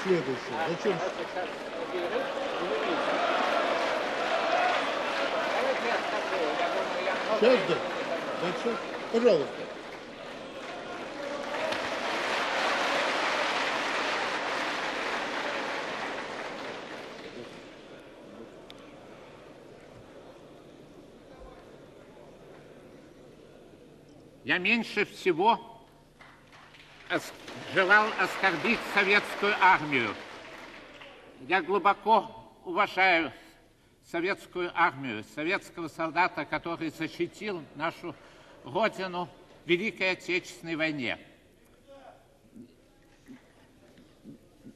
следующее. Зачем? Сейчас, да? Дальше. Пожалуйста. Я меньше всего желал оскорбить советскую армию. Я глубоко уважаю советскую армию, советского солдата, который защитил нашу Родину в Великой Отечественной войне.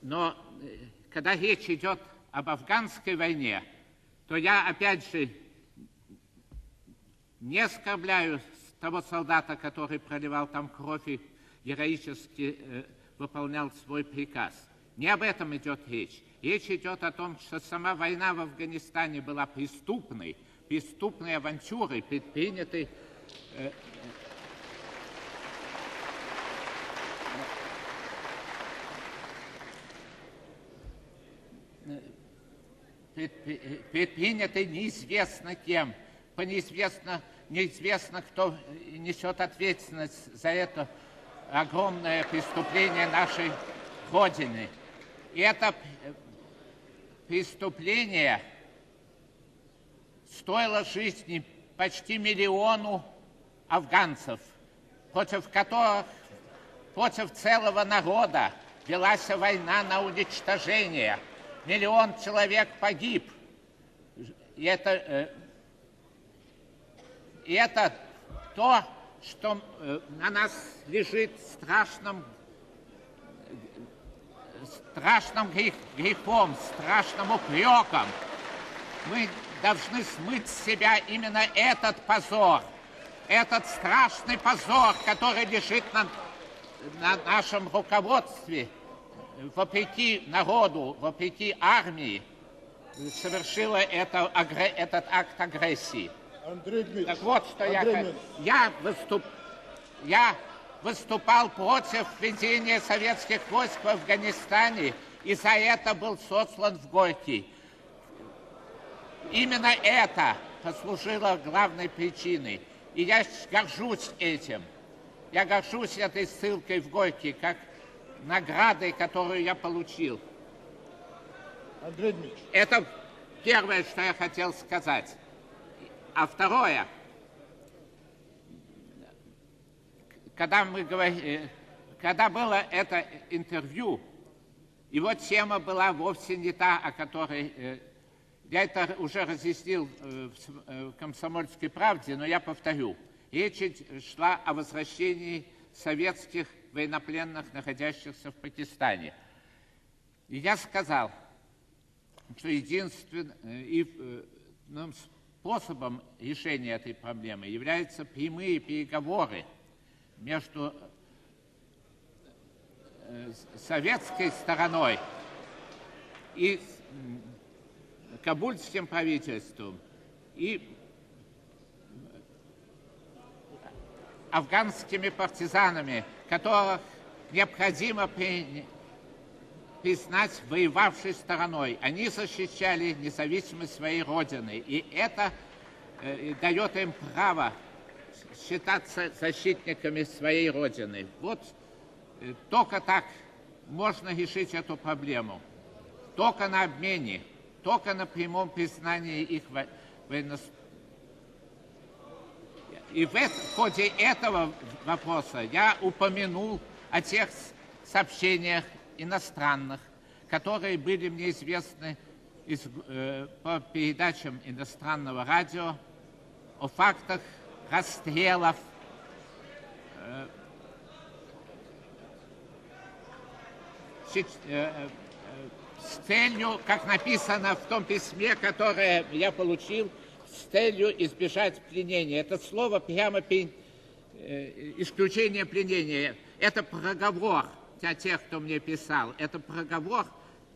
Но когда речь идет об афганской войне, то я опять же не оскорбляю того солдата, который проливал там кровь и героически выполнял свой приказ. Не об этом идет речь. Речь идет о том, что сама война в Афганистане была преступной авантюрой, предпринятой неизвестно кем, неизвестно, кто несет ответственность за это огромное преступление нашей Родины. И это преступление стоило жизни почти миллиону афганцев, против которых, против целого народа велась война на уничтожение. 1 миллион человек погиб. И это то, что на нас лежит страшным грехом, страшным упреком. Мы должны смыть с себя именно этот позор, этот страшный позор, который лежит на нашем руководстве, вопреки народу, вопреки армии, совершила этот акт агрессии. Так вот, что я выступал против введения советских войск в Афганистане, и за это был сослан в Горький. Именно это послужило главной причиной. И я горжусь этим. Я горжусь этой ссылкой в Горький, как наградой, которую я получил. Андрей Дмитриевич. Это первое, что я хотел сказать. А второе, когда было это интервью, его тема была вовсе не та, о которой я это уже разъяснил в «Комсомольской правде», но я повторю. Речь шла о возвращении советских военнопленных, находящихся в Пакистане. И я сказал, что единственным способом решения этой проблемы являются прямые переговоры между советской стороной и кабульским правительством и афганскими партизанами, которых необходимо признать воевавшей стороной. Они защищали независимость своей Родины, и это дает им право считаться защитниками своей Родины. Вот только так можно решить эту проблему. Только на обмене, только на прямом признании их военнослужащих. И в ходе этого вопроса я упомянул о тех сообщениях иностранных, которые были мне известны по передачам иностранного радио, о фактах расстрелов с целью, как написано в том письме, которое я получил, с целью избежать пленения. Это слово прямо исключение пленения. Это проговор для тех, кто мне писал. Это проговор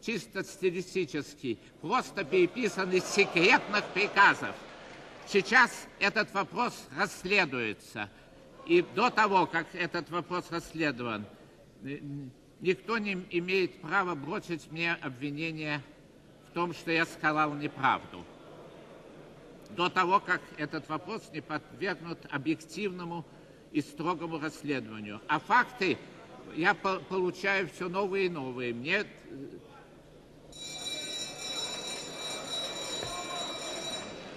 чисто стилистический, просто переписан из секретных приказов. Сейчас этот вопрос расследуется. И до того, как этот вопрос расследован, Никто не имеет права бросить мне обвинение в том, что я сказал неправду, до того, как этот вопрос не подвергнут объективному и строгому расследованию. А факты я получаю все новые и новые. Мне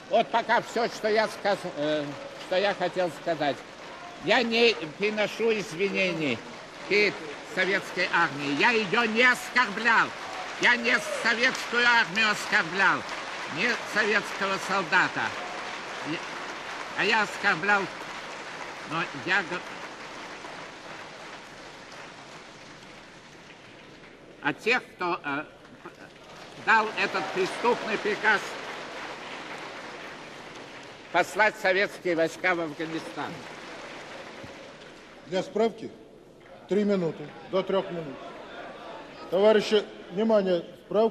вот пока все, что я хотел сказать. Я не приношу извинений перед советской армией. Я ее не оскорблял. Я не советскую армию оскорблял, не советского солдата. А я оскорблял, но я... А тех, кто дал этот преступный приказ послать советские войска в Афганистан. Для справки 3 минуты, до 3 минут. Товарищи, внимание, справка.